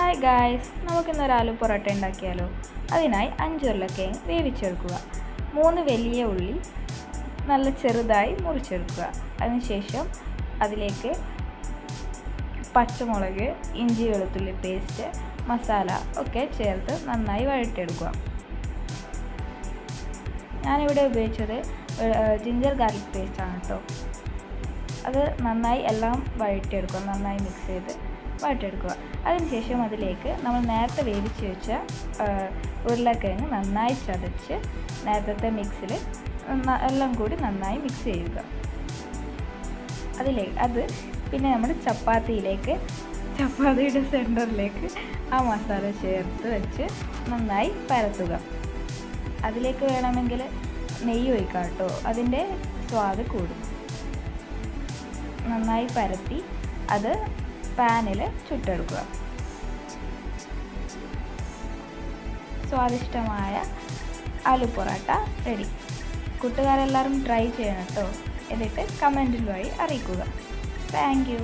Hi guys, നമുക്കിന്നൊരു ആലു പൊറോട്ട ഉണ്ടാക്കിയാലോ. അതിനായി 5 ഉരുളക്കിഴങ്ങ് വേവിച്ചെടുക്കുക. 3 വലിയ ഉള്ളി നല്ല ചെറുതായി മുറിച്ചെടുക്കുക. അതിനുശേഷം അതിലേക്ക് പച്ചമുളക്, ഇഞ്ചി വെളുത്തുള്ളി പേസ്റ്റ്, മസാല ഒക്കെ ചേർത്ത് നന്നായി വഴറ്റിയെടുക്കുക. ഞാനിവിടെ ഉപയോഗിച്ചത് ജിഞ്ചർ ഗാർലിക് പേസ്റ്റാണ് കേട്ടോ. അത് നന്നായി എല്ലാം വഴറ്റിയെടുക്കുക, നന്നായി മിക്സ് ചെയ്ത് വഴറ്റിയെടുക്കുക. അതിനുശേഷം അതിലേക്ക് നമ്മൾ നേരത്തെ വേവിച്ച് വെച്ച ഉരുളക്കിഴങ്ങ് നന്നായി ചതച്ച് നേരത്തെ മിക്സിൽ എല്ലാം കൂടി നന്നായി മിക്സ് ചെയ്യുക. അത് പിന്നെ നമ്മൾ ചപ്പാത്തിയുടെ സെൻറ്ററിലേക്ക് ആ മസാല ചേർത്ത് വെച്ച് നന്നായി പരത്തുക. അതിലേക്ക് വേണമെങ്കിൽ നെയ്യ് ഒഴിക്കാം കേട്ടോ, അതിൻ്റെ സ്വാദ് കൂടും. നന്നായി പരത്തി അത് പാനിൽ ചുട്ടെടുക്കുക. സ്വാദിഷ്ടമായ ആലു പൊറോട്ട റെഡി. കൂട്ടുകാരെല്ലാവരും ട്രൈ ചെയ്യണം കേട്ടോ. എന്നിട്ട് കമൻറ്റിൽ വഴി അറിയിക്കുക. Thank you.